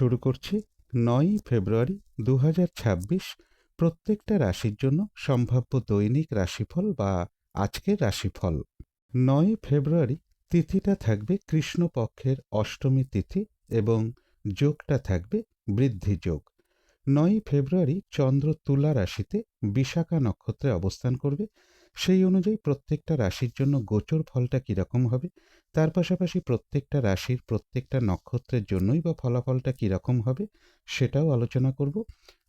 শুরু করছি ৯ই ফেব্রুয়ারি ২০২৬ প্রত্যেকটা রাশির জন্য সম্ভাব্য দৈনিক রাশিফল বা আজকের রাশিফল। ৯ই ফেব্রুয়ারি তিথিটা থাকবে কৃষ্ণপক্ষের অষ্টমী তিথি এবং যোগটা থাকবে বৃদ্ধি যোগ। ৯ই ফেব্রুয়ারি চন্দ্র তুলা রাশিতে বিশাখা নক্ষত্রে অবস্থান করবে। সেই অনুযায়ী প্রত্যেকটা রাশির জন্য গোচর ফলটা কীরকম হবে, তার পাশাপাশি প্রত্যেকটা রাশির প্রত্যেকটা নক্ষত্রের জন্যই বা ফলাফলটা কীরকম হবে সেটাও আলোচনা করব।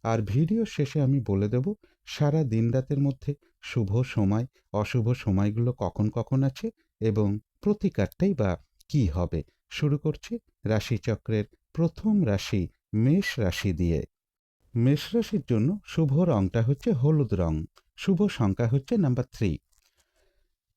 আর ভিডিও শেষে আমি বলে দেব সারা দিন রাতের মধ্যে শুভ সময় অশুভ সময়গুলো কখন কখন আছে এবং প্রতিকারটাই বা কী হবে। শুরু করছি রাশিচক্রের প্রথম রাশি মেষ রাশি দিয়ে। মেষ রাশির জন্য শুভ রংটা হচ্ছে হলুদ রং, শুভ সংখ্যা হচ্ছে নাম্বার 3।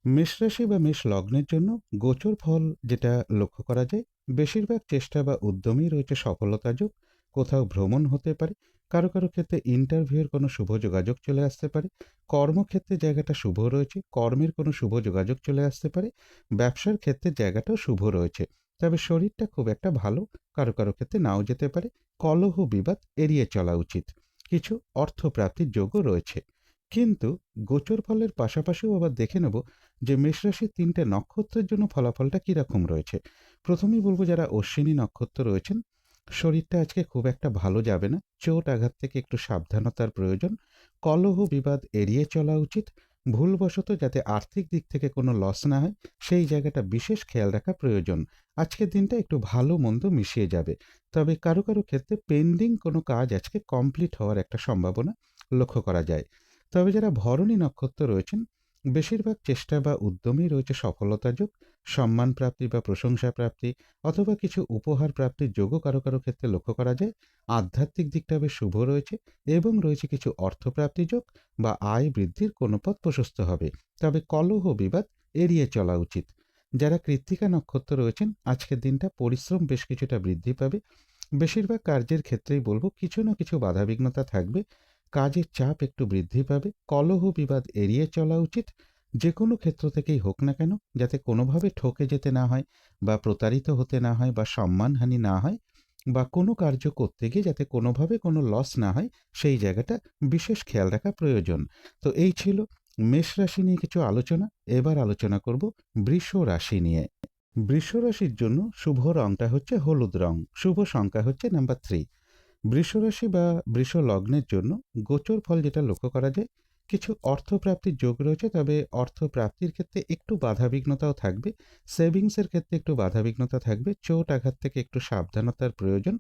মেষ রাশি বা মেষ লগ্নের জন্য গোচর ফল যেটা লক্ষ্য করা যায়, বেশিরভাগ চেষ্টা বা উদ্যমেই রয়েছে সফলতা যোগ। কোথাও ভ্রমণ হতে পারে, কারো কারো ক্ষেত্রে ইন্টারভিউয়ের কোনো শুভ যোগাযোগ চলে আসতে পারে, কর্মক্ষেত্রে জায়গাটা শুভ রয়েছে, কর্মের কোনো শুভ যোগাযোগ চলে আসতে পারে, ব্যবসার ক্ষেত্রে জায়গাটাও শুভ রয়েছে। তবে শরীরটা খুব একটা ভালো কারো কারো ক্ষেত্রে নাও যেতে পারে। কলহ বিবাদ এড়িয়ে চলা উচিত। কিছু অর্থপ্রাপ্তির যোগও রয়েছে। কিন্তু গোচর ফলের পাশাপাশিও আবার দেখে নেব যে মেষরাশির ৩টে নক্ষত্রের জন্য ফলাফলটা কীরকম রয়েছে। প্রথমেই বলবো যারা অশ্বিনী নক্ষত্র রয়েছেন, শরীরটা আজকে খুব একটা ভালো যাবে না, চোট আঘাত থেকে একটু সাবধানতার প্রয়োজন। কলহ বিবাদ এড়িয়ে চলা উচিত। ভুলবশত যাতে আর্থিক দিক থেকে কোনো লস না হয় সেই জায়গাটা বিশেষ খেয়াল রাখা প্রয়োজন। আজকের দিনটা একটু ভালো মন্দ মিশিয়ে যাবে। তবে কারো কারো ক্ষেত্রে পেন্ডিং কোনো কাজ আজকে কমপ্লিট হওয়ার একটা সম্ভাবনা লক্ষ্য করা যায়। তবে যারা ভরণী নক্ষত্র রয়েছেন, বেশিরভাগ চেষ্টা বা উদ্যমেই রয়েছে সফলতা যোগ, সম্মান প্রাপ্তি বা প্রশংসা প্রাপ্তি অথবা কিছু উপহার প্রাপ্তির যোগও কারো কারো ক্ষেত্রে লক্ষ্য করা যায়। আধ্যাত্মিক দিকটা বেশ শুভ রয়েছে এবং রয়েছে কিছু অর্থপ্রাপ্তি যোগ বা আয় বৃদ্ধির কোনো পথ প্রশস্ত হবে। তবে কলহ বিবাদ এড়িয়ে চলা উচিত। যারা কৃত্তিকা নক্ষত্র রয়েছেন, আজকের দিনটা পরিশ্রম বেশ কিছুটা বৃদ্ধি পাবে। বেশিরভাগ কার্যের ক্ষেত্রেই বলবো কিছু না কিছু বাধাবিঘ্নতা থাকবে, কাজের চাপ একটু বৃদ্ধি পাবে। কলহ বিবাদ এড়িয়ে চলা উচিত। যে কোনো ক্ষেত্র থেকেই হোক না কেন, যাতে কোনোভাবে ঠকে যেতে না হয় বা প্রতারিত হতে না হয় বা সম্মানহানি না হয় বা কোনো কার্য করতে গিয়ে যাতে কোনোভাবে কোনো লস না হয় সেই জায়গাটা বিশেষ খেয়াল রাখা প্রয়োজন। তো এই ছিল মেষ রাশি নিয়ে কিছু আলোচনা। এবার আলোচনা করব বৃষ রাশি নিয়ে। বৃষ রাশির জন্য শুভ রংটা হচ্ছে হলুদ রং, শুভ সংখ্যা হচ্ছে নাম্বার 3। বৃষরাশি বা বৃষ লগ্নের জন্য গোচর ফল যেটা লক্ষ্য করা যায়, কিছু অর্থপ্রাপ্তির যোগ রয়েছে। তবে অর্থপ্রাপ্তির ক্ষেত্রে একটু বাধাবিঘ্নতাও থাকবে, সেভিংসের ক্ষেত্রে একটু বাধাবিঘ্নতা থাকবে, চোট আঘাত থেকে একটু সাবধানতার প্রয়োজন।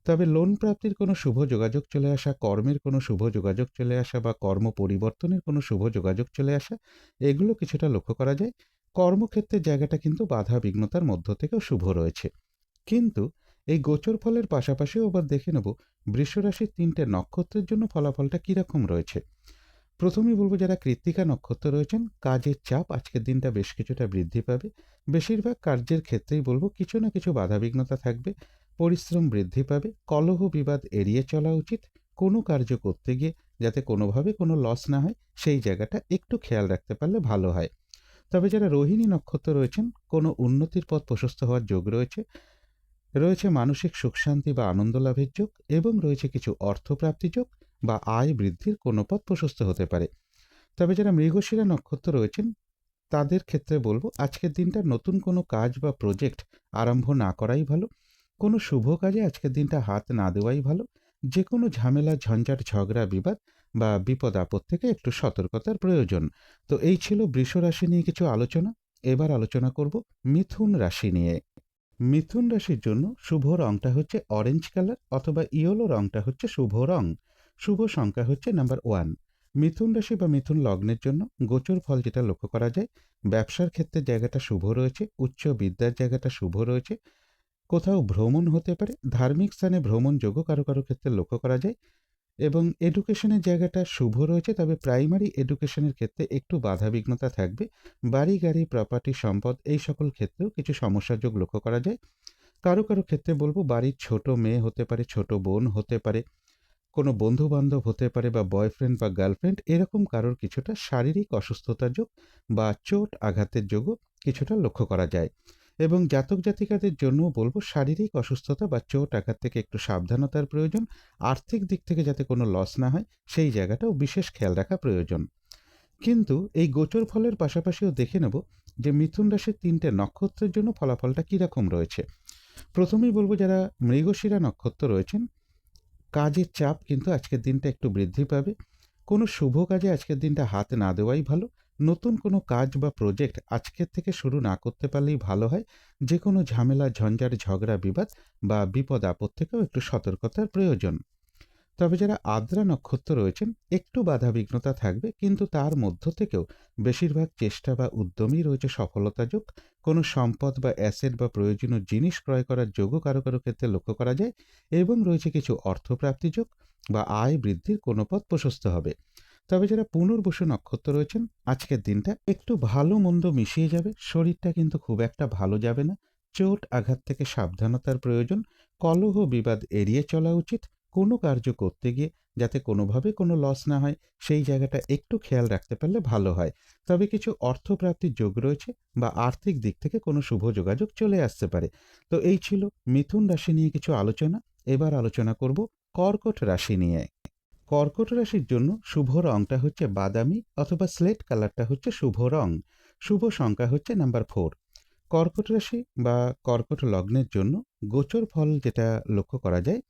তবে লোন প্রাপ্তির কোনো শুভ যোগাযোগ চলে আসা, কর্মের কোনো শুভ যোগাযোগ চলে আসা বা কর্ম পরিবর্তনের কোনো শুভ যোগাযোগ চলে আসা, এগুলো কিছুটা লক্ষ্য করা যায়। কর্মক্ষেত্রের জায়গাটা কিন্তু বাধা বিঘ্নতার মধ্য থেকেও শুভ রয়েছে। কিন্তু এই গোচর ফলের পাশাপাশিও আবার দেখে নেব বৃষরাশির ৩টে নক্ষত্রের জন্য ফলাফলটা কীরকম রয়েছে। প্রথমেই বলবো যারা কৃত্তিকা নক্ষত্র রয়েছেন, কাজের চাপ আজকের দিনটা বেশ কিছুটা বৃদ্ধি পাবে। বেশিরভাগ কার্যের ক্ষেত্রেই বলবো কিছু না কিছু বাধাবিঘ্নতা থাকবে, পরিশ্রম বৃদ্ধি পাবে। কলহ বিবাদ এড়িয়ে চলা উচিত। কোনো কার্য করতে গিয়ে যাতে কোনোভাবে কোনো লস না হয় সেই জায়গাটা একটু খেয়াল রাখতে পারলে ভালো হয়। তবে যারা রোহিণী নক্ষত্র রয়েছেন, কোনো উন্নতির পথ প্রশস্ত হওয়ার যোগ রয়েছে। রয়েছে মানসিক সুখ শান্তি বা আনন্দ লাভের যোগ এবং রয়েছে কিছু অর্থপ্রাপ্তি যোগ বা আয় বৃদ্ধির কোনো পথ প্রশস্ত হতে পারে। তবে যারা মৃগশিরা নক্ষত্র রয়েছেন, তাদের ক্ষেত্রে বলবো আজকের দিনটা নতুন কোনো কাজ বা প্রজেক্ট আরম্ভ না করাই ভালো। কোনো শুভ কাজে আজকের দিনটা হাত না দেওয়াই ভালো। যে কোনো ঝামেলা ঝঞ্ঝাট ঝগড়া বিবাদ বা বিপদ আপদ থেকে একটু সতর্কতার প্রয়োজন। তো এই ছিল বৃষ রাশি নিয়ে কিছু আলোচনা। এবার আলোচনা করব মিথুন রাশি নিয়ে। মিথুন রাশির জন্য শুভ রংটা হচ্ছে অরেঞ্জ কালার অথবা ইয়েলো রংটা হচ্ছে শুভ রং। শুভ সংখ্যা হচ্ছে নাম্বার 1। মিথুন রাশি বা মিথুন লগ্নের জন্য গোচর ফল যেটা লক্ষ্য করা যায়, ব্যবসার ক্ষেত্রে জায়গাটা শুভ রয়েছে, উচ্চ বিদ্যার জায়গাটা শুভ রয়েছে, কোথাও ভ্রমণ হতে পারে, ধার্মিক স্থানে ভ্রমণ যোগ্য কারো কারো ক্ষেত্রে লক্ষ্য করা যায় এবং এডুকেশনের জায়গাটা শুভ রয়েছে। তবে প্রাইমারি এডুকেশনের ক্ষেত্রে একটু বাধাবিঘ্নতা থাকবে। বাড়ি গাড়ি প্রপার্টি সম্পদ এই সকল ক্ষেত্রেও কিছু সমস্যার যোগ লক্ষ্য করা যায়। কারো কারো ক্ষেত্রে বলবো বাড়ির ছোট মেয়ে হতে পারে, ছোট বোন হতে পারে, কোনো বন্ধু বান্ধব হতে পারে বা বয়ফ্রেন্ড বা গার্লফ্রেন্ড, এরকম কারোর কিছুটা শারীরিক অসুস্থতার যোগ বা চোট আঘাতের যোগও কিছুটা লক্ষ্য করা যায়। এবং জাতক জাতিকাদের জন্যও বলব শারীরিক অসুস্থতা বা চোট আঘাত থেকে একটু সাবধানতার প্রয়োজন। আর্থিক দিক থেকে যাতে কোনো লস না হয় সেই জায়গাটাও বিশেষ খেয়াল রাখা প্রয়োজন। কিন্তু এই গোচর ফলের পাশাপাশিও দেখে নেব যে মিথুন রাশির ৩টে নক্ষত্রের জন্য ফলাফলটা কীরকম রয়েছে। প্রথমেই বলব যারা মৃগশিরা নক্ষত্র রয়েছেন, কাজের চাপ কিন্তু আজকের দিনটা একটু বৃদ্ধি পাবে। কোনো শুভ কাজে আজকের দিনটা হাত না দেওয়াই ভালো। নতুন কোনো কাজ বা প্রজেক্ট আজকের থেকে শুরু না করতে পারলেই ভালো হয়। যে কোনো ঝামেলা, ঝঞ্ঝাট, ঝগড়া, বিবাদ বা বিপদ আপদ থেকেও একটু সতর্কতার প্রয়োজন। তবে যারা আদ্রা নক্ষত্র রয়েছেন, একটু বাধাবিঘ্নতা থাকবে, কিন্তু তার মধ্য থেকেও বেশিরভাগ চেষ্টা বা উদ্যমই রয়েছে সফলতা যোগ। কোনো সম্পদ বা অ্যাসেট বা প্রয়োজনীয় জিনিস ক্রয় করার যোগও কারো কারো ক্ষেত্রে লক্ষ্য করা যায়, এবং রয়েছে কিছু অর্থপ্রাপ্তি যোগ বা আয় বৃদ্ধির কোনো পথ প্রশস্ত হবে। তবে যারা পুনর্বসু নক্ষত্র রয়েছেন, আজকের দিনটা একটু ভালো মন্দ মিশিয়ে যাবে। শরীরটা কিন্তু খুব একটা ভালো যাবে না। চোট আঘাত থেকে সাবধানতার প্রয়োজন। কলহ বিবাদ এড়িয়ে চলা উচিত। কোনো কার্য করতে গিয়ে যাতে কোনোভাবে কোনো লস না হয় সেই জায়গাটা একটু খেয়াল রাখতে পারলে ভালো হয়। তবে কিছু অর্থপ্রাপ্তির যোগ রয়েছে বা আর্থিক দিক থেকে কোনো শুভ যোগাযোগ চলে আসতে পারে। তো এই ছিল মিথুন রাশি নিয়ে কিছু আলোচনা। এবার আলোচনা করব কর্কট রাশি নিয়ে। কর্কট রাশির জন্য শুভ রংটা হচ্ছে বাদামি অথবা স্লেট কালারটা হচ্ছে শুভ রং। শুভ সংখ্যা হচ্ছে নাম্বার 4। কর্কট রাশি বা কর্কট লগ্নের জন্য গোচর ফল যেটা লক্ষ্য করা যায়,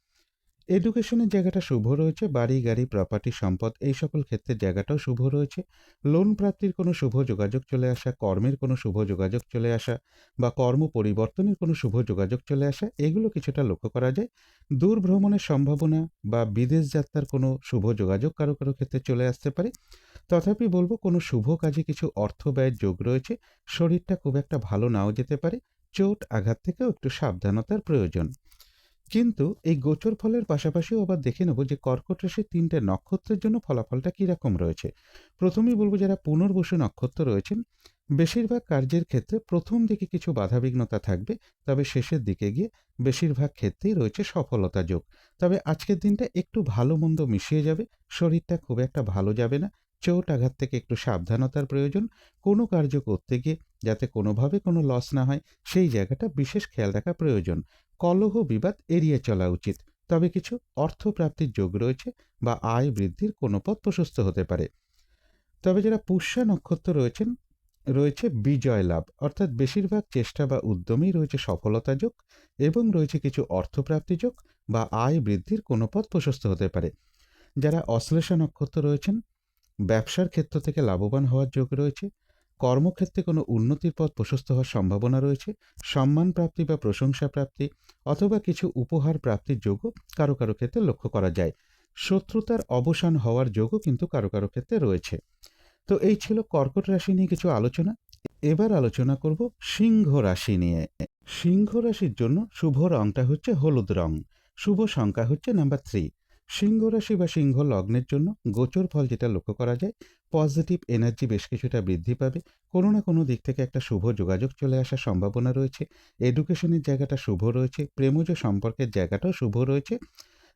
এডুকেশনের জায়গাটা শুভ রয়েছে। বাড়ি গাড়ি প্রপার্টি সম্পদ এই সকল ক্ষেত্রের জায়গাটাও শুভ রয়েছে। লোন প্রাপ্তির কোনো শুভ যোগাযোগ চলে আসা, কর্মের কোনো শুভ যোগাযোগ চলে আসা বা কর্ম পরিবর্তনের কোনো শুভ যোগাযোগ চলে আসা, এগুলো কিছুটা লক্ষ্য করা যায়। দূর ভ্রমণের সম্ভাবনা বা বিদেশ যাত্রার কোনো শুভ যোগাযোগ কারো কারো ক্ষেত্রে চলে আসতে পারে। তথাপি বলবো কোনো শুভ কাজে কিছু অর্থ ব্যয়ের যোগ রয়েছে। শরীরটা খুব একটা ভালো নাও যেতে পারে। চোট আঘাত থেকেও একটু সাবধানতার প্রয়োজন। কিন্তু এই গোচর ফলের পাশাপাশিও আবার দেখে নেব যে কর্কট রাশির ৩টে নক্ষত্রের জন্য ফলাফলটা কীরকম রয়েছে। প্রথমেই বলব যারা পুনর্বসু নক্ষত্র রয়েছেন, বেশিরভাগ কার্যের ক্ষেত্রে প্রথম দিকে কিছু বাধাবিঘ্নতা থাকবে, তবে শেষের দিকে গিয়ে বেশিরভাগ ক্ষেত্রেই রয়েছে সফলতা যোগ। তবে আজকের দিনটা একটু ভালো মন্দ মিশিয়ে যাবে। শরীরটা খুব একটা ভালো যাবে না। চোট আঘাত থেকে একটু সাবধানতার প্রয়োজন। কোনো কার্য করতে গিয়ে যাতে কোনোভাবে কোনো লস না হয় সেই জায়গাটা বিশেষ খেয়াল রাখা প্রয়োজন। কলহ বিবাদ এড়িয়ে চলা উচিত। তবে কিছু অর্থপ্রাপ্তির যোগ রয়েছে বা আয় বৃদ্ধির কোনো পথ প্রশস্ত হতে পারে। তবে যারা পুষ্যা নক্ষত্র রয়েছেন, রয়েছে বিজয় লাভ, অর্থাৎ বেশিরভাগ চেষ্টা বা উদ্যমেই রয়েছে সফলতা যোগ, এবং রয়েছে কিছু অর্থপ্রাপ্তি যোগ বা আয় বৃদ্ধির কোনো পথ প্রশস্ত হতে পারে। যারা অশ্লেষা নক্ষত্র রয়েছেন, ব্যবসার ক্ষেত্র থেকে লাভবান হওয়ার যোগ রয়েছে। কর্মক্ষেত্রে কোনো উন্নতির পথ প্রশস্ত হওয়ার সম্ভাবনা রয়েছে। সম্মান প্রাপ্তি বা প্রশংসা প্রাপ্তি অথবা কিছু উপহার প্রাপ্তির যোগও কারো কারো ক্ষেত্রে লক্ষ্য করা যায়। শত্রুতার অবসান হওয়ার যোগও কিন্তু কারো কারো ক্ষেত্রে রয়েছে। তো এই ছিল কর্কট রাশি নিয়ে কিছু আলোচনা। এবার আলোচনা করব সিংহ রাশি নিয়ে। সিংহ রাশির জন্য শুভ রংটা হচ্ছে হলুদ রং। শুভ সংখ্যা হচ্ছে নাম্বার 3। সিংহ রাশি বা সিংহ লগ্নের জন্য গোচর ফল যেটা লক্ষ্য করা যায়, পজিটিভ এনার্জি বেশ কিছুটা বৃদ্ধি পাবে। কোনো না কোনো দিক থেকে একটা শুভ যোগাযোগ চলে আসার সম্ভাবনা রয়েছে। এডুকেশনের জায়গাটা শুভ রয়েছে। প্রেমজ সম্পর্কের জায়গাটাও শুভ রয়েছে।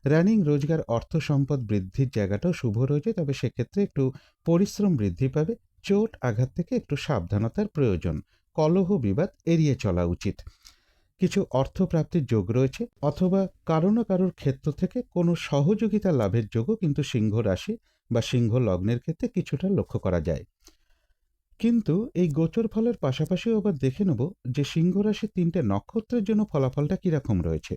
রানিং রোজগার অর্থ সম্পদ বৃদ্ধির জায়গাটাও শুভ রয়েছে। তবে সেক্ষেত্রে একটু পরিশ্রম বৃদ্ধি পাবে। চোট আঘাত থেকে একটু সাবধানতার প্রয়োজন। কলহ বিবাদ এড়িয়ে চলা উচিত। কিছু অর্থপ্রাপ্তির যোগ রয়েছে, অথবা কারো না কারোর ক্ষেত্র থেকে কোনো সহযোগিতা লাভের যোগও কিন্তু সিংহ রাশি বা সিংহ লগ্নের ক্ষেত্রে কিছুটা লক্ষ্য করা যায়। কিন্তু এই গোচর ফলের পাশাপাশিও আবার দেখে নেব যে সিংহ রাশির ৩টে নক্ষত্রের জন্য ফলাফলটা কীরকম রয়েছে।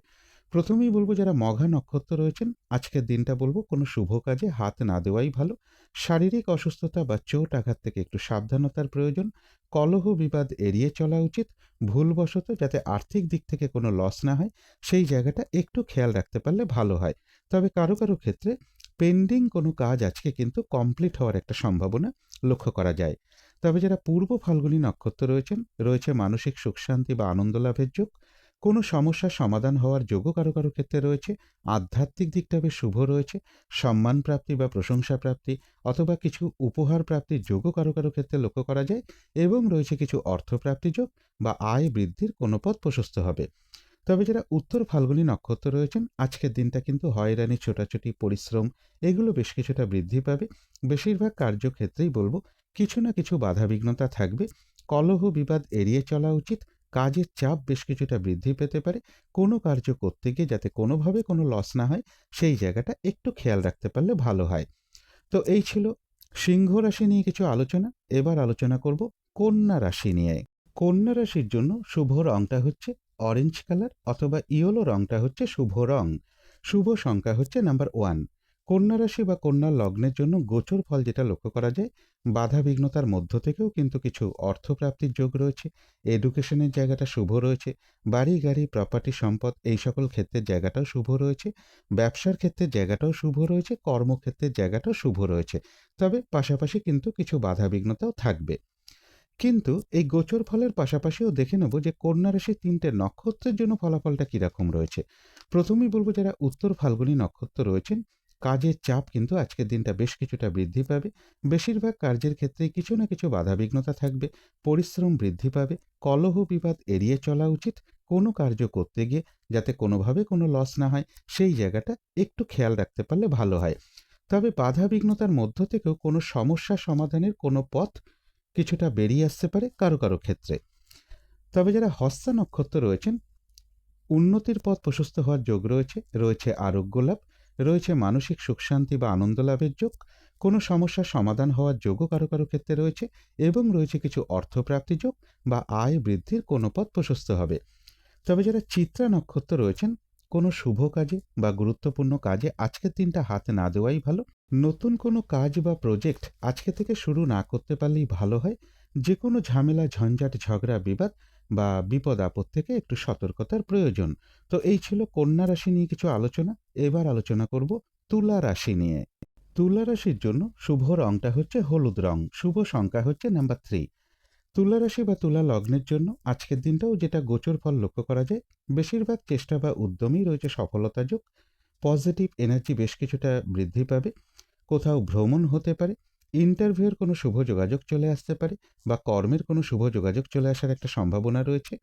প্রথমেই বলবো যারা মঘা নক্ষত্র রয়েছেন, আজকের দিনটা বলবো কোনো শুভ কাজে হাত না দেওয়াই ভালো। শারীরিক অসুস্থতা বা চোট আঘাত থেকে একটু সাবধানতার প্রয়োজন। কলহ বিবাদ এড়িয়ে চলা উচিত। ভুলবশত যাতে আর্থিক দিক থেকে কোনো লস না হয় সেই জায়গাটা একটু খেয়াল রাখতে পারলে ভালো হয়। তবে কারো কারো ক্ষেত্রে পেন্ডিং কোনো কাজ আজকে কিন্তু কমপ্লিট হওয়ার একটা সম্ভাবনা লক্ষ্য করা যায়। তবে যারা পূর্ব ফাল্গুনী নক্ষত্র রয়েছেন, রয়েছে মানসিক সুখ শান্তি বা আনন্দ লাভের যোগ। কোনো সমস্যার সমাধান হওয়ার যোগও কারো কারো ক্ষেত্রে রয়েছে। আধ্যাত্মিক দিকটা বেশ শুভ রয়েছে। সম্মান প্রাপ্তি বা প্রশংসা প্রাপ্তি অথবা কিছু উপহার প্রাপ্তির যোগও কারো কারো ক্ষেত্রে লক্ষ্য করা যায়, এবং রয়েছে কিছু অর্থপ্রাপ্তি যোগ বা আয় বৃদ্ধির কোনো পথ প্রশস্ত হবে। তবে যারা উত্তর ফাল্গুনী নক্ষত্র রয়েছেন, আজকের দিনটা কিন্তু হয়রানি, ছোটাছুটি, পরিশ্রম এগুলো বেশ কিছুটা বৃদ্ধি পাবে। বেশিরভাগ কার্যক্ষেত্রেই বলবো কিছু না কিছু বাধাবিঘ্নতা থাকবে। কলহ বিবাদ এড়িয়ে চলা উচিত। কাজের চাপ বেশ কিছুটা বৃদ্ধি পেতে পারে। কোনো কার্য করতে গিয়ে যাতে কোনোভাবে কোনো লস না হয়, সেই জায়গাটা একটু খেয়াল রাখতে পারলে ভালো হয়। তো এই ছিল সিংহ রাশি নিয়ে কিছু আলোচনা। এবার আলোচনা করব কন্যা রাশি নিয়ে। কন্যা রাশির জন্য শুভ রংটা হচ্ছে অরেঞ্জ কালার অথবা ইয়েলো রংটা হচ্ছে শুভ রং। শুভ সংখ্যা হচ্ছে নাম্বার 1। কন্যা রাশি বা কন্যা লগ্নের জন্য গোচর ফল যেটা লক্ষ্য করা যায়, বাধা বিঘ্নতার মধ্য থেকেও কিন্তু কিছু অর্থপ্রাপ্তির যোগ রয়েছে। এডুকেশনের জায়গাটা শুভ রয়েছে। বাড়ি গাড়ি প্রপার্টি সম্পদ এই সকল ক্ষেত্রের জায়গাটাও শুভ রয়েছে। ব্যবসার ক্ষেত্রের জায়গাটাও শুভ রয়েছে। কর্মক্ষেত্রের জায়গাটাও শুভ রয়েছে। তবে পাশাপাশি কিন্তু কিছু বাধা বিঘ্নতাও থাকবে। কিন্তু এই গোচর ফলের পাশাপাশিও দেখে নেব যে কন্যা রাশির ৩টে নক্ষত্রের জন্য ফলাফলটা কিরকম রয়েছে। প্রথমেই বলব যারা উত্তর ফাল্গুনী নক্ষত্র রয়েছেন, কাজের চাপ কিন্তু আজকের দিনটা বেশ কিছুটা বৃদ্ধি পাবে। বেশিরভাগ কার্যের ক্ষেত্রেই কিছু না কিছু বাধাবিঘ্নতা থাকবে। পরিশ্রম বৃদ্ধি পাবে। কলহ বিবাদ এড়িয়ে চলা উচিত। কোনো কার্য করতে গিয়ে যাতে কোনোভাবে কোনো লস না হয়, সেই জায়গাটা একটু খেয়াল রাখতে পারলে ভালো হয়। তবে বাধাবিঘ্নতার মধ্য থেকেও কোনো সমস্যা সমাধানের কোনো পথ কিছুটা বেরিয়ে আসতে পারে কারো কারো ক্ষেত্রে। তবে যারা হস্তা নক্ষত্র রয়েছেন, উন্নতির পথ প্রশস্ত হওয়ার যোগ রয়েছে। রয়েছে আরোগ্য লাভ। রয়েছে মানসিক সুখ শান্তি বা আনন্দ লাভের যোগ। কোনো সমস্যার সমাধান হওয়ার যোগও কারো কারো ক্ষেত্রে রয়েছে। এবং রয়েছে কিছু অর্থপ্রাপ্তি যোগ বা আয় বৃদ্ধির কোনো পথ প্রশস্ত হবে। তবে যারা চিত্রা নক্ষত্র রয়েছেন, কোনো শুভ কাজে বা গুরুত্বপূর্ণ কাজে আজকের দিনটা হাত না দেওয়াই ভালো। নতুন কোনো কাজ বা প্রজেক্ট আজকে থেকে শুরু না করতে পারলেই ভালো হয়। যে কোনো ঝামেলা ঝঞ্ঝাট ঝগড়া বিবাদ বা বিপদ আপদ থেকে একটু সতর্কতার প্রয়োজন। তো এই ছিল কন্যা রাশি নিয়ে কিছু আলোচনা। এবার আলোচনা করব তুলা রাশি নিয়ে। তুলা রাশির জন্য শুভ রংটা হচ্ছে হলুদ রং। শুভ সংখ্যা হচ্ছে নাম্বার 3। তুলা রাশি বা তুলা লগ্নের জন্য আজকের দিনটাও যেটা গোচর ফল লক্ষ্য করা যায়, বেশিরভাগ চেষ্টা বা উদ্যমেই রয়েছে সফলতা যোগ। পজিটিভ এনার্জি বেশ কিছুটা বৃদ্ধি পাবে। কোথাও ভ্রমণ হতে পারে। ইন্টারভিউয়ের কোনো শুভ যোগাযোগ চলে আসতে পারে বা কর্মের কোনো শুভ যোগাযোগ চলে আসার একটা সম্ভাবনা রয়েছে।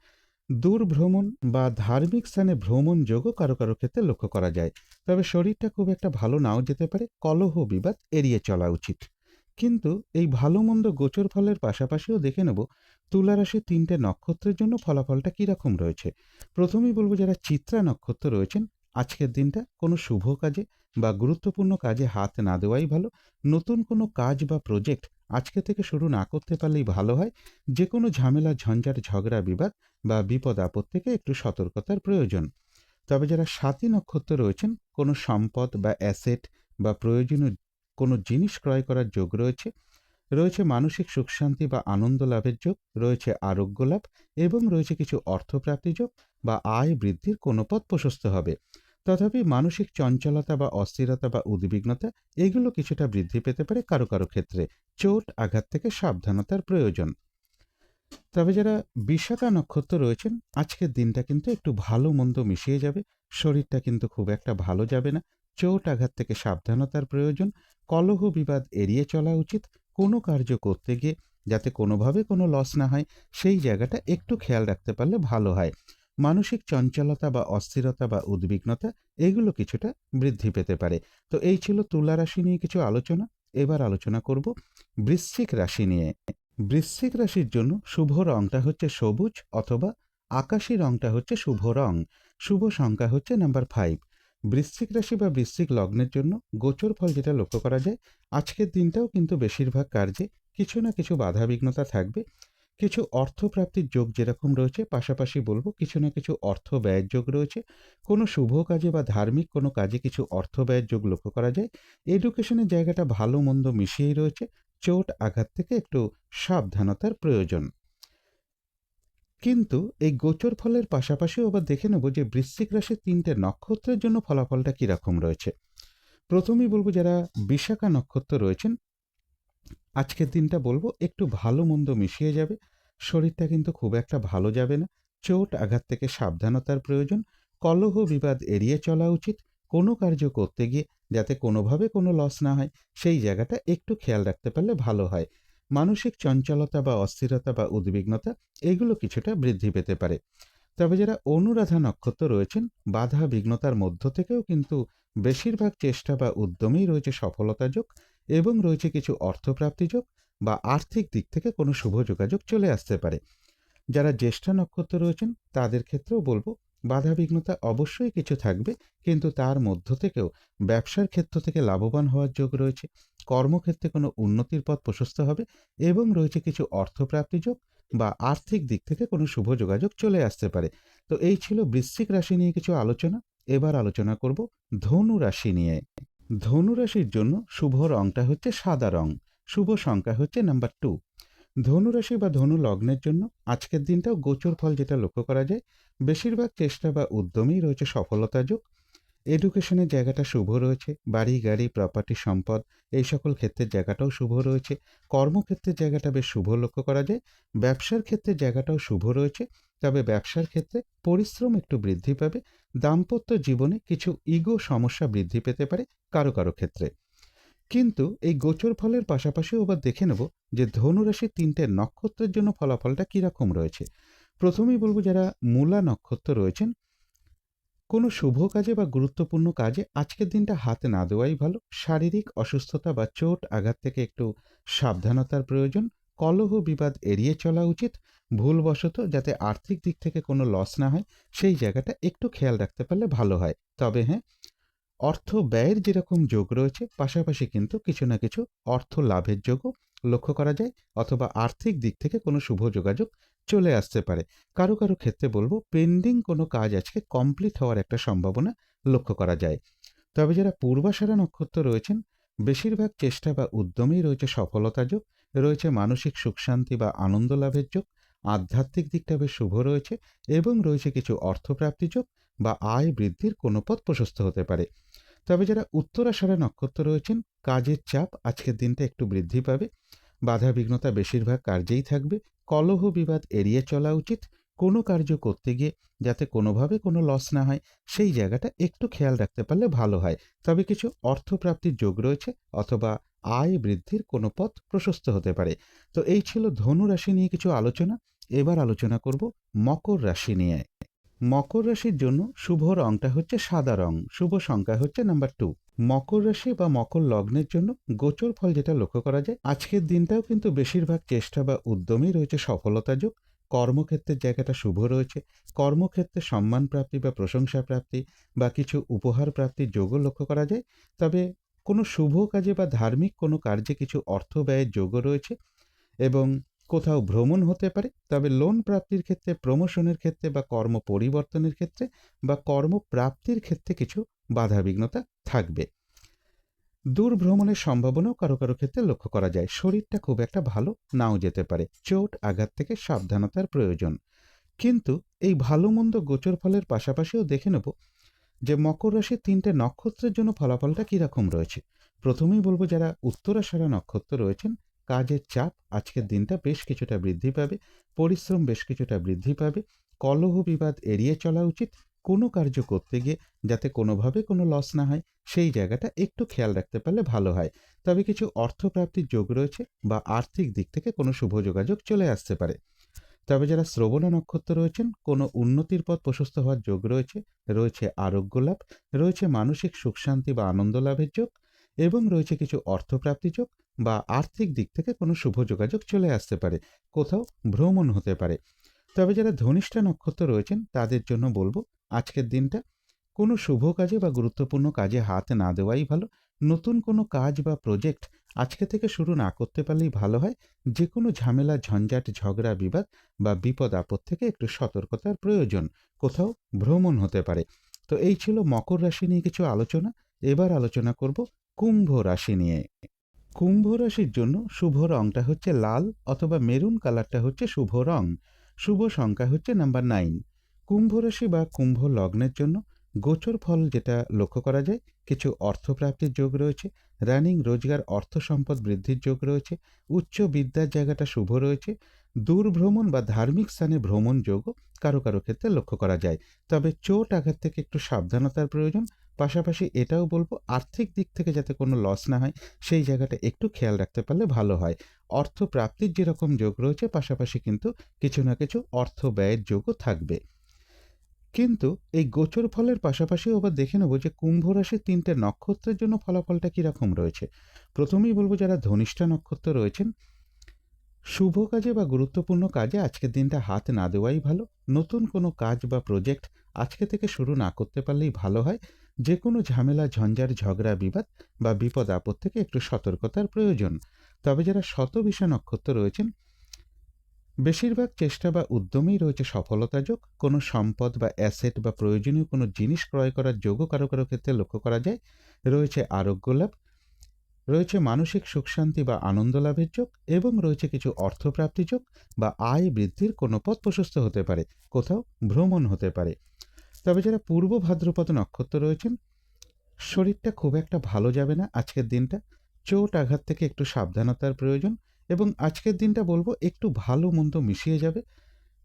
দূর ভ্রমণ বা ধার্মিক স্থানে ভ্রমণ যোগও কারো কারো ক্ষেত্রে লক্ষ্য করা যায়। তবে শরীরটা খুব একটা ভালো নাও যেতে পারে। কলহ বিবাদ এড়িয়ে চলা উচিত। কিন্তু এই ভালো মন্দ গোচর ফলের পাশাপাশিও দেখে নেব তুলা রাশির ৩টে নক্ষত্রের জন্য ফলাফলটা কীরকম রয়েছে। প্রথমেই বলবো যারা চিত্রা নক্ষত্র রয়েছেন, আজকের দিনটা কোনো শুভ কাজে বা গুরুত্বপূর্ণ কাজে হাত না দেওয়াই ভালো। নতুন কোনো কাজ বা প্রজেক্ট আজকে থেকে শুরু না করতে পারলেই ভালো হয়। যে কোনো ঝামেলা ঝঞ্ঝাট ঝগড়া বিবাদ বা বিপদ আপদ থেকে একটু সতর্কতার প্রয়োজন। তবে যারা স্বাতী নক্ষত্র রয়েছেন, কোনো সম্পদ বা অ্যাসেট বা প্রয়োজনীয় কোনো জিনিস ক্রয় করার যোগ রয়েছে। রয়েছে মানসিক সুখ শান্তি বা আনন্দ লাভের যোগ। রয়েছে আরোগ্য লাভ এবং রয়েছে কিছু অর্থপ্রাপ্তি যোগ বা আয় বৃদ্ধির কোনো পথ প্রশস্ত হবে। তথাপি মানসিক চঞ্চলতা বা অস্থিরতা বা উদ্বিগ্নতা এগুলো কিছুটা বৃদ্ধি পেতে পারে কারো কারো ক্ষেত্রে। চোট আঘাত থেকে সাবধানতার প্রয়োজন। তবে যারা বিশাখা নক্ষত্র রয়েছেন, আজকের দিনটা কিন্তু একটু ভালো মন্দ মিশিয়ে যাবে। শরীরটা কিন্তু খুব একটা ভালো যাবে না। চোট আঘাত থেকে সাবধানতার প্রয়োজন। কলহ বিবাদ এড়িয়ে চলা উচিত। কোনো কার্য করতে গিয়ে যাতে কোনোভাবে কোনো লস না হয়, সেই জায়গাটা একটু খেয়াল রাখতে পারলে ভালো হয়। মানসিক চঞ্চলতা বা অস্থিরতা বা উদ্বিগ্নতা এগুলো কিছুটা বৃদ্ধি পেতে পারে। তো এই ছিল তুলা রাশি নিয়ে কিছু আলোচনা। এবার আলোচনা করব বৃশ্চিক রাশি নিয়ে। বৃশ্চিক রাশির জন্য শুভ রংটা হচ্ছে সবুজ অথবা আকাশী রংটা হচ্ছে শুভ রং। শুভ সংখ্যা হচ্ছে নাম্বার 5। বৃশ্চিক রাশি বা বৃশ্চিক লগ্নের জন্য গোচর ফল যেটা লক্ষ্য করা যায়, আজকের দিনটাও কিন্তু বেশিরভাগ কার্যে কিছু না কিছু বাধা বিঘ্নতা থাকবে। কিছু অর্থপ্রাপ্তির যোগ যেরকম রয়েছে, পাশাপাশি বলবো কিছু না কিছু অর্থ ব্যয়ের যোগ রয়েছে। কোনো শুভ কাজে বা ধার্মিক কোনো কাজে কিছু অর্থ ব্যয়ের যোগ লক্ষ্য করা যায়। এডুকেশনের জায়গাটা ভালো মন্দ মিশিয়েই রয়েছে। চোট আঘাত থেকে একটু সাবধানতার প্রয়োজন। কিন্তু এই গোচর ফলের পাশাপাশিও আবার দেখে নেব যে বৃশ্চিক রাশির ৩টে নক্ষত্রের জন্য ফলাফলটা কীরকম রয়েছে। প্রথমেই বলবো যারা বিশাখা নক্ষত্র রয়েছেন, আজকের দিনটা বলবো একটু ভালো মন্দ মিশিয়ে যাবে। শরীরটা কিন্তু খুব একটা ভালো যাবে না। চোট আঘাত থেকে সাবধানতার প্রয়োজন। কলহ বিবাদ এড়িয়ে চলা উচিত। কোনো কার্য করতে গিয়ে যাতে কোনোভাবে কোনো লস না হয়, সেই জায়গাটা একটু খেয়াল রাখতে পারলে ভালো হয়। মানসিক চঞ্চলতা বা অস্থিরতা বা উদ্বিগ্নতা এগুলো কিছুটা বৃদ্ধি পেতে পারে। তবে যারা অনুরাধা নক্ষত্র রয়েছেন, বাধা বিঘ্নতার মধ্য থেকেও কিন্তু বেশিরভাগ চেষ্টা বা উদ্যমেই রয়েছে সফলতা যোগ এবং রয়েছে কিছু অর্থপ্রাপ্তি যোগ বা আর্থিক দিক থেকে কোনো শুভ যোগাযোগ চলে আসতে পারে। যারা জ্যেষ্ঠা নক্ষত্র রয়েছেন তাদের ক্ষেত্রেও বলব বাধাবিঘ্নতা অবশ্যই কিছু থাকবে, কিন্তু তার মধ্য থেকেও ব্যবসার ক্ষেত্র থেকে লাভবান হওয়ার যোগ রয়েছে, কর্মক্ষেত্রে কোনো উন্নতির পথ প্রশস্ত হবে এবং রয়েছে কিছু অর্থপ্রাপ্তি যোগ বা আর্থিক দিক থেকে কোনো শুভ যোগাযোগ চলে আসতে পারে। তো এই ছিল বৃশ্চিক রাশি নিয়ে কিছু আলোচনা। এবার আলোচনা করব ধনু রাশি নিয়ে। ধনু রাশির জন্য শুভ রংটা হচ্ছে সাদা রং, শুভ সংখ্যা হচ্ছে নাম্বার 2। ধনু রাশি বা ধনু লগ্নের জন্য আজকের দিনটাও গোচর ফল যেটা লক্ষ্য করা যায়, বেশিরভাগ চেষ্টা বা উদ্যমেই রয়েছে সফলতা যোগ। এডুকেশনের জায়গাটা শুভ রয়েছে, বাড়ি গাড়ি প্রপার্টি সম্পদ এই সকল ক্ষেত্রের জায়গাটাও শুভ রয়েছে। কর্মক্ষেত্রের জায়গাটা বেশ শুভ লক্ষ্য করা যায়। ব্যবসার ক্ষেত্রের জায়গাটাও শুভ রয়েছে, তবে ব্যবসার ক্ষেত্রে পরিশ্রম একটু বৃদ্ধি পাবে। দাম্পত্য জীবনে কিছু ইগো সমস্যা বৃদ্ধি পেতে পারে কারো কারো ক্ষেত্রে। কিন্তু এই গোচর ফলের পাশাপাশিও আবার দেখে নেব যে ধনুরাশির 3টে নক্ষত্রের জন্য ফলাফলটা কীরকম রয়েছে। প্রথমেই বলবো যারা মূলা নক্ষত্র রয়েছেন, কোনো শুভ কাজে বা গুরুত্বপূর্ণ কাজে আজকের দিনটা হাত না দেওয়াই ভালো। শারীরিক অসুস্থতা বা চোট আঘাত থেকে একটু সাবধানতার প্রয়োজন। কলহ বিবাদ এড়িয়ে চলা উচিত। ভুলবশত যাতে আর্থিক দিক থেকে কোনো লস না হয় সেই জায়গাটা একটু খেয়াল রাখতে পারলে ভালো হয়। তবে হ্যাঁ, অর্থ ব্যয়ের যেরকম যোগ রয়েছে, পাশাপাশি কিন্তু কিছু না কিছু অর্থ লাভের যোগও লক্ষ্য করা যায়, অথবা আর্থিক দিক থেকে কোনো শুভ যোগাযোগ চলে আসতে পারে। কারো কারো ক্ষেত্রে বলবো পেন্ডিং কোনো কাজ আজকে কমপ্লিট হওয়ার একটা সম্ভাবনা লক্ষ্য করা যায়। তবে যারা পূর্বাষাঢ়া নক্ষত্র রয়েছেন, বেশিরভাগ চেষ্টা বা উদ্যমেই রয়েছে সফলতা যোগ, রয়েছে মানসিক সুখ শান্তি বা আনন্দ লাভের যোগ। আধ্যাত্মিক দিকটা বেশ শুভ রয়েছে এবং রয়েছে কিছু অর্থপ্রাপ্তি যোগ বা আয় বৃদ্ধির কোনো পথ প্রশস্ত হতে পারে। তবে যারা উত্তরাষাঢ়া নক্ষত্র রয়েছেন, কাজের চাপ আজকের দিনটা একটু বৃদ্ধি পাবে। বাধাবিঘ্নতা বেশিরভাগ কার্যেই থাকবে। কলহ বিবাদ এড়িয়ে চলা উচিত। কোনো কার্য করতে গিয়ে যাতে কোনোভাবে কোনো লস না হয় সেই জায়গাটা একটু খেয়াল রাখতে পারলে ভালো হয়। তবে কিছু অর্থপ্রাপ্তির যোগ রয়েছে, অথবা আয় বৃদ্ধির কোনো পথ প্রশস্ত হতে পারে। তো এই ছিল ধনু রাশি নিয়ে কিছু আলোচনা। এবার আলোচনা করব মকর রাশি নিয়ে। মকর রাশির জন্য শুভ রংটা হচ্ছে সাদা রং, শুভ সংখ্যা হচ্ছে নাম্বার 2। মকর রাশি বা মকর লগ্নের জন্য গোচর ফল যেটা লক্ষ্য করা যায়, আজকের দিনটাও কিন্তু বেশিরভাগ চেষ্টা বা উদ্যমেই রয়েছে সফলতা যোগ। কর্মক্ষেত্রের জায়গাটা শুভ রয়েছে। কর্মক্ষেত্রে সম্মান প্রাপ্তি বা প্রশংসা প্রাপ্তি বা কিছু উপহার প্রাপ্তির যোগও লক্ষ্য করা যায়। তবে কোনো শুভ কাজে বা ধার্মিক কোনো কার্যে কিছু অর্থ ব্যয়ের যোগও রয়েছে এবং কোথাও ভ্রমণ হতে পারে। তবে লোন প্রাপ্তির ক্ষেত্রে, প্রমোশনের ক্ষেত্রে বা কর্ম পরিবর্তনের ক্ষেত্রে বা কর্মপ্রাপ্তির ক্ষেত্রে কিছু বাধাবিঘ্নতা থাকবে। দূর ভ্রমণের সম্ভাবনাও কারো কারো ক্ষেত্রে লক্ষ্য করা যায়। শরীরটা খুব একটা ভালো নাও যেতে পারে। চোট আঘাত থেকে সাবধানতার প্রয়োজন। কিন্তু এই ভালো মন্দ গোচর ফলের পাশাপাশিও দেখে নেব যে মকর রাশির 3টে নক্ষত্রের জন্য ফলাফলটা কীরকম রয়েছে। প্রথমেই বলবো যারা উত্তরাষাঢ়া নক্ষত্র রয়েছেন, কাজের চাপ আজকের দিনটা বেশ কিছুটা বৃদ্ধি পাবে। পরিশ্রম বেশ কিছুটা বৃদ্ধি পাবে। কলহ বিবাদ এড়িয়ে চলা উচিত। কোনো কার্য করতে গিয়ে যাতে কোনোভাবে কোনো লস না হয় সেই জায়গাটা একটু খেয়াল রাখতে পারলে ভালো হয়। তবে কিছু অর্থপ্রাপ্তির যোগ রয়েছে বা আর্থিক দিক থেকে কোনো শুভ যোগাযোগ চলে আসতে পারে। তবে যারা শ্রবণা নক্ষত্র রয়েছেন, কোনো উন্নতির পথ প্রশস্ত হওয়ার যোগ রয়েছে। রয়েছে আরোগ্য লাভ, রয়েছে মানসিক সুখ শান্তি বা আনন্দ লাভের যোগ এবং রয়েছে কিছু অর্থপ্রাপ্তি যোগ বা আর্থিক দিক থেকে কোনো শুভ যোগাযোগ চলে আসতে পারে। কোথাও ভ্রমণ হতে পারে। তবে যারা ধনিষ্ঠা নক্ষত্র রয়েছেন তাদের জন্য বলবো আজকের দিনটা কোনো শুভ কাজে বা গুরুত্বপূর্ণ কাজে হাত না দেওয়াই ভালো। নতুন কোনো কাজ বা প্রজেক্ট আজকে থেকে শুরু না করতে পারলেই ভালো হয়। যে কোনো ঝামেলা ঝঞ্ঝাট ঝগড়া বিবাদ বা বিপদ আপদ থেকে একটু সতর্কতার প্রয়োজন। কোথাও ভ্রমণ হতে পারে। তো এই ছিল মকর রাশি নিয়ে কিছু আলোচনা। এবার আলোচনা করব কুম্ভ রাশি নিয়ে। কুম্ভ রাশির জন্য শুভ রংটা হচ্ছে লাল, অথবা মেরুন কালারটা হচ্ছে শুভ রং। শুভ সংখ্যা হচ্ছে নাম্বার 9। কুম্ভ রাশি বা কুম্ভ লগ্নের জন্য গোচর ফল যেটা লক্ষ্য করা যায়, কিছু অর্থপ্রাপ্তির যোগ রয়েছে। রানিং রোজগার অর্থ সম্পদ বৃদ্ধির যোগ রয়েছে। উচ্চ বিদ্যার জায়গাটা শুভ রয়েছে। দূর ভ্রমণ বা ধার্মিক স্থানে ভ্রমণ যোগও কারো কারো ক্ষেত্রে লক্ষ্য করা যায়। তবে চোট আঘাত থেকে একটু সাবধানতার প্রয়োজন। পাশাপাশি এটাও বলবো আর্থিক দিক থেকে যাতে কোনো লস না হয় সেই জায়গাটা একটু খেয়াল রাখতে পারলে ভালো হয়। অর্থ প্রাপ্তির যেরকম যোগ রয়েছে, পাশাপাশি কিন্তু কিছু না কিছু অর্থ ব্যয়ের যোগও থাকবে। কিন্তু এই গোচর ফলের পাশাপাশিও আবার দেখে নেব যে কুম্ভ রাশির 3টে নক্ষত্রের জন্য ফলাফলটা কীরকম রয়েছে। প্রথমেই বলবো যারা ধনিষ্ঠা নক্ষত্র রয়েছেন, শুভ কাজে বা গুরুত্বপূর্ণ কাজে আজকের দিনটা হাত না দেওয়াই ভালো। নতুন কোনো কাজ বা প্রজেক্ট আজকে থেকে শুরু না করতে পারলেই ভালো হয়। যে কোনো ঝামেলা, ঝঞ্ঝাট, ঝগড়া, বিবাদ বা বিপদ আপদ থেকে একটু সতর্কতার প্রয়োজন। তবে যারা শতবিষা নক্ষত্র রয়েছেন, বেশিরভাগ চেষ্টা বা উদ্যমেই রয়েছে সফলতা যোগ। কোনো সম্পদ বা অ্যাসেট বা প্রয়োজনীয় কোনো জিনিস ক্রয় করার যোগও কারো কারো ক্ষেত্রে লক্ষ্য করা যায়। রয়েছে আরোগ্য লাভ, রয়েছে মানসিক সুখ শান্তি বা আনন্দ লাভের যোগ, এবং রয়েছে কিছু অর্থপ্রাপ্তি যোগ বা আয় বৃদ্ধির কোনো পথ প্রশস্ত হতে পারে, কোথাও ভ্রমণ হতে পারে। তবে যারা পূর্ব ভাদ্রপদ নক্ষত্র রয়েছেন, শরীরটা খুব একটা ভালো যাবে না আজকের দিনটা। চোট আঘাত থেকে একটু সাবধানতার প্রয়োজন, এবং আজকের দিনটা বলবো একটু ভালো মন্দ মিশিয়ে যাবে।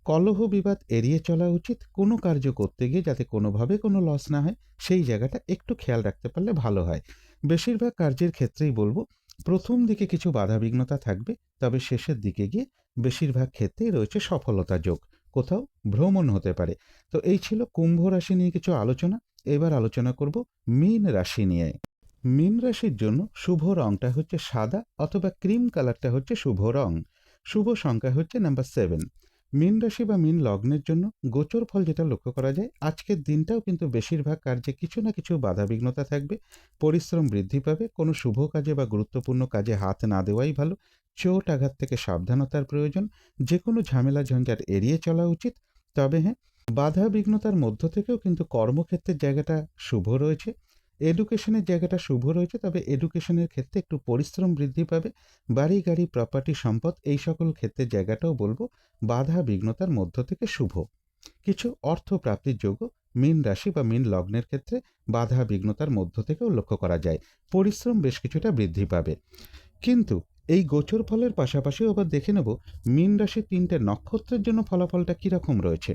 কলহ বিবাদ এড়িয়ে চলা উচিত। কোনো কার্য করতে গিয়ে যাতে কোনোভাবে কোনো লস না হয়, সেই জায়গাটা একটু খেয়াল রাখতে পারলে ভালো হয়। বেশিরভাগ কার্যের ক্ষেত্রেই বলবো প্রথম দিকে কিছু বাধাবিঘ্নতা থাকবে, তবে শেষের দিকে গিয়ে বেশিরভাগ ক্ষেত্রেই রয়েছে সফলতা যোগ, কোথাও ভ্রমণ হতে পারে। তো এই ছিল কুম্ভ রাশি নিয়ে কিছু আলোচনা। এবার আলোচনা করব মীন রাশি নিয়ে। মীন রাশির জন্য শুভ রংটা হচ্ছে সাদা অথবা ক্রিম কালারটা হচ্ছে শুভ রং। শুভ সংখ্যা হচ্ছে নাম্বার 7। মীন রাশি বা মীন লগ্নের জন্য গোচর ফল যেটা লক্ষ্য করা যায়, আজকের দিনটাও কিন্তু বেশিরভাগ কার্যে কিছু না কিছু বাধাবিঘ্নতা থাকবে। পরিশ্রম বৃদ্ধি পাবে। কোনো শুভ কাজে বা গুরুত্বপূর্ণ কাজে হাত না দেওয়াই ভালো। চোট আঘাত থেকে সাবধানতার প্রয়োজন। যে কোনো ঝামেলা ঝঞ্ঝাট এড়িয়ে চলা উচিত। তবে হ্যাঁ, বাধা বিঘ্নতার মধ্য থেকেও কিন্তু কর্মক্ষেত্রের জায়গাটা শুভ রয়েছে। এডুকেশনের জায়গাটা শুভ রয়েছে, তবে এডুকেশনের ক্ষেত্রে একটু পরিশ্রম বৃদ্ধি পাবে। বাড়ি গাড়ি প্রপার্টি সম্পদ এই সকল ক্ষেত্রের জায়গাটাও বলবো বাধা বিঘ্নতার মধ্য থেকে শুভ। কিছু অর্থ প্রাপ্তির যোগ্য মীন রাশি বা মীন লগ্নের ক্ষেত্রে বাধা বিঘ্নতার মধ্য থেকেও লক্ষ্য করা যায়। পরিশ্রম বেশ কিছুটা বৃদ্ধি পাবে। কিন্তু এই গোচর ফলের পাশাপাশিও আবার দেখে নেব মীন রাশির 3টে নক্ষত্রের জন্য ফলাফলটা কীরকম রয়েছে।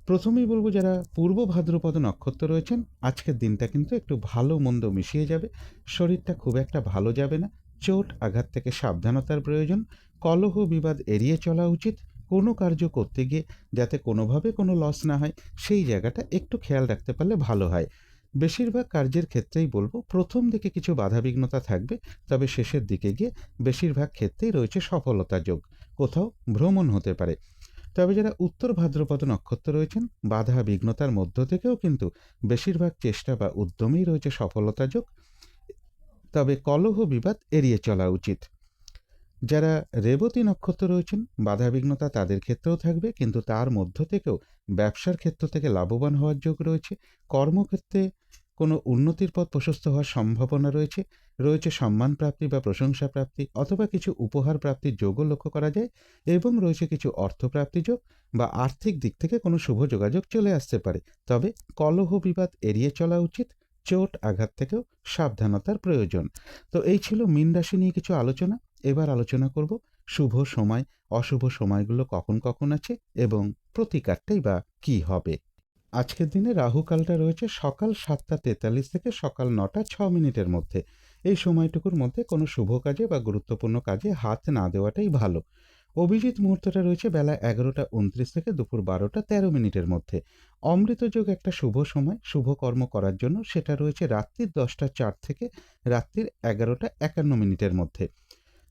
প্রথমেই বলবো যারা পূর্ব ভাদ্রপদ নক্ষত্র রয়েছেন, আজকের দিনটা কিন্তু একটু ভালো মন্দ মিশিয়ে যাবে। শরীরটা খুব একটা ভালো যাবে না। চোট আঘাত থেকে সাবধানতার প্রয়োজন। কলহ বিবাদ এড়িয়ে চলা উচিত। কোনো কার্য করতে গিয়ে যাতে কোনোভাবে কোনো লস না হয়, সেই জায়গাটা একটু খেয়াল রাখতে পারলে ভালো হয়। বেশিরভাগ কার্যের ক্ষেত্রেই বলবো প্রথম দিকে কিছু বাধাবিঘ্নতা থাকবে, তবে শেষের দিকে গিয়ে বেশিরভাগ ক্ষেত্রেই রয়েছে সফলতা যোগ, কোথাও ভ্রমণ হতে পারে। তবে যারা উত্তর ভাদ্রপদ নক্ষত্র রয়েছেন, বাধা বিঘ্নতার মধ্য থেকেও কিন্তু বেশিরভাগ চেষ্টা বা উদ্যমেই রয়েছে সফলতা যোগ, তবে কলহ বিবাদ এড়িয়ে চলা উচিত। যারা রেবতী নক্ষত্র রয়েছেন, বাধাবিঘ্নতা তাদের ক্ষেত্রেও থাকবে, কিন্তু তার মধ্য থেকেও ব্যবসার ক্ষেত্র থেকে লাভবান হওয়ার যোগ রয়েছে। কর্মক্ষেত্রে কোনো উন্নতির পথ প্রশস্ত হওয়ার সম্ভাবনা রয়েছে। রয়েছে সম্মান প্রাপ্তি বা প্রশংসা প্রাপ্তি অথবা কিছু উপহার প্রাপ্তির যোগও লক্ষ্য করা যায়, এবং রয়েছে কিছু অর্থপ্রাপ্তি যোগ বা আর্থিক দিক থেকে কোনো শুভ যোগাযোগ চলে আসতে পারে। তবে কলহ বিবাদ এড়িয়ে চলা উচিত। চোট আঘাত থেকেও সাবধানতার প্রয়োজন। তো এই ছিল মীন রাশি নিয়ে কিছু আলোচনা। এবার আলোচনা করব শুভ সময়, অশুভ সময়গুলো কখন কখন আছে এবং প্রতিকারটাই বা কী হবে। আজকের দিনে রাহুকালটা রয়েছে সকাল 7:43 থেকে সকাল 9:06 মধ্যে। এই সময়টুকুর মধ্যে কোনো শুভ কাজে বা গুরুত্বপূর্ণ কাজে হাত না দেওয়াটাই ভালো। অভিজিৎ মুহূর্তটা রয়েছে বেলা 11:29 থেকে দুপুর 12:13 মধ্যে। অমৃত যোগ একটা শুভ সময় শুভ কর্ম করার জন্য, সেটা রয়েছে রাত্রির 10:04 থেকে রাত্রির 11:51 মধ্যে।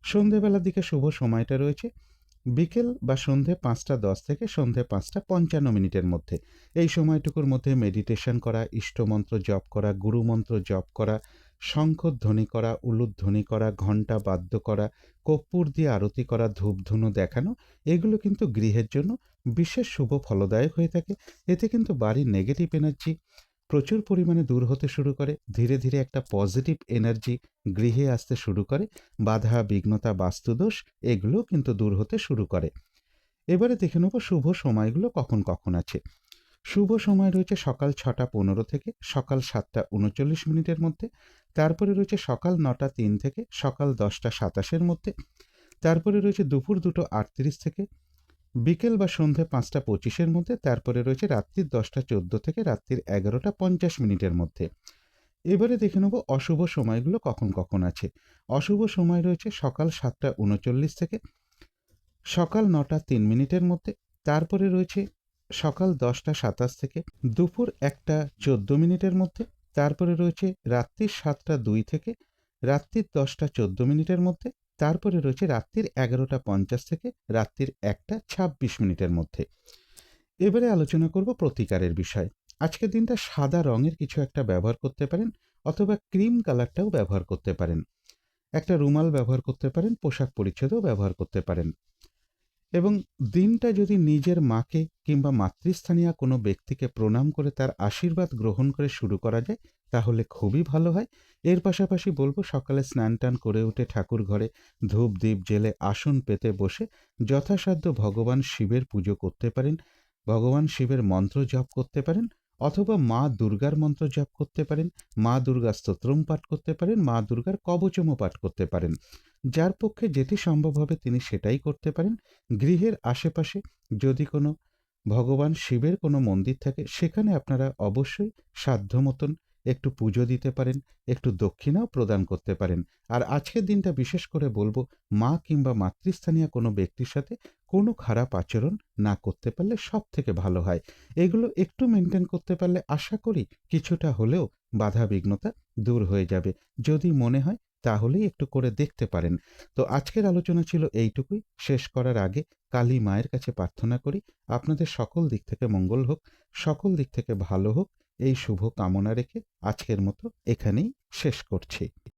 সন্ধেবেলার দিকে শুভ সময়টা রয়েছে বিকেল বা সন্ধে 5:10 থেকে সন্ধে 5:55 মধ্যে। এই সময়টুকুর মধ্যে মেডিটেশন করা, ইষ্টমন্ত্র জপ করা, গুরুমন্ত্র জপ করা, শঙ্খধ্বনি করা, উলুধ্বনি করা, ঘণ্টা বাদ্য করা, কর্পূর দিয়ে আরতি করা, ধূপধুনো দেখানো, এগুলো কিন্তু গৃহের জন্য বিশেষ শুভ ফলদায়ক হয়ে থাকে। এতে কিন্তু বাড়ির নেগেটিভ এনার্জি প্রচুর পরিমাণে দূর হতে শুরু করে। ধীরে ধীরে একটা পজিটিভ এনার্জি গৃহে আসতে শুরু করে। বাধা বিঘ্নতা বাস্তুদোষ এগুলো কিন্তু দূর হতে শুরু করে। এবারে দেখে নেব শুভ সময়গুলো কখন কখন আছে। শুভ সময় রয়েছে সকাল 6:15 থেকে সকাল 7:39 মধ্যে। তারপরে রয়েছে সকাল 9:03 থেকে সকাল 10:27 মধ্যে। তারপরে রয়েছে দুপুর 2:38 থেকে বিকেল বা সন্ধে 5:25 মধ্যে। তারপরে রয়েছে রাত্রির 10:14 থেকে রাত্রির 11:50 মধ্যে। এবারে দেখে নেব অশুভ সময়গুলো কখন কখন আছে। অশুভ সময় রয়েছে সকাল 7:39 থেকে সকাল 9:03 মধ্যে। তারপরে রয়েছে সকাল 10:27 থেকে দুপুর 1:14 মধ্যে। তারপরে রয়েছে রাত্রির 7:02 থেকে রাত্রির 10:14 মধ্যে। তারপরে রয়েছে রাত্রির 11:50 থেকে রাত্রির 1:26 মধ্যে। এবারে আলোচনা করব প্রতিকারের বিষয়। আজকের দিনটা সাদা রঙের কিছু একটা ব্যবহার করতে পারেন, অথবা ক্রিম কালারটাও ব্যবহার করতে পারেন। একটা রুমাল ব্যবহার করতে পারেন, পোশাক পরিচ্ছদও ব্যবহার করতে পারেন। এবং দিনটা যদি নিজের মাকে কিংবা মাতৃস্থানীয় কোনো ব্যক্তিকে প্রণাম করে তার আশীর্বাদ গ্রহণ করে শুরু করা যায়, তাহলে খুবই ভালো হয়। এর পাশাপাশি বলবো, সকালে স্নান টান করে উঠে ঠাকুর ঘরে ধূপ দ্বীপ জেলে আসন পেতে বসে যথাসাধ্য ভগবান শিবের পুজো করতে পারেন, ভগবান শিবের মন্ত্র জপ করতে পারেন, অথবা মা দুর্গার মন্ত্র জপ করতে পারেন, মা দুর্গা স্তোত্রম পাঠ করতে পারেন, মা দুর্গার কবচমও পাঠ করতে পারেন। যার পক্ষে যেটি সম্ভব হবে তিনি সেটাই করতে পারেন। গৃহের আশেপাশে যদি কোনো ভগবান শিবের কোনো মন্দির থাকে, সেখানে আপনারা অবশ্যই সাধ্য মতন একটু পুজো দিতে পারেন, একটু দক্ষিণাও প্রদান করতে পারেন। আর আজকের দিনটা বিশেষ করে বলবো, মা কিংবা মাতৃস্থানীয় কোনো ব্যক্তির সাথে কোনো খারাপ আচরণ না করতে পারলে সব থেকে ভালো হয়। এগুলো একটু মেনটেন করতে পারলে আশা করি কিছুটা হলেও বাধা বিঘ্নতা দূর হয়ে যাবে। যদি মনে হয় তাহলেই একটু করে দেখতে পারেন। তো আজকের আলোচনা ছিল এইটুকুই। শেষ করার আগে কালী মায়ের কাছে প্রার্থনা করি আপনাদের সকল দিক থেকে মঙ্গল হোক, সকল দিক থেকে ভালো হোক, এই শুভ কামনা রেখে আজকের মতো এখানেই শেষ করছি।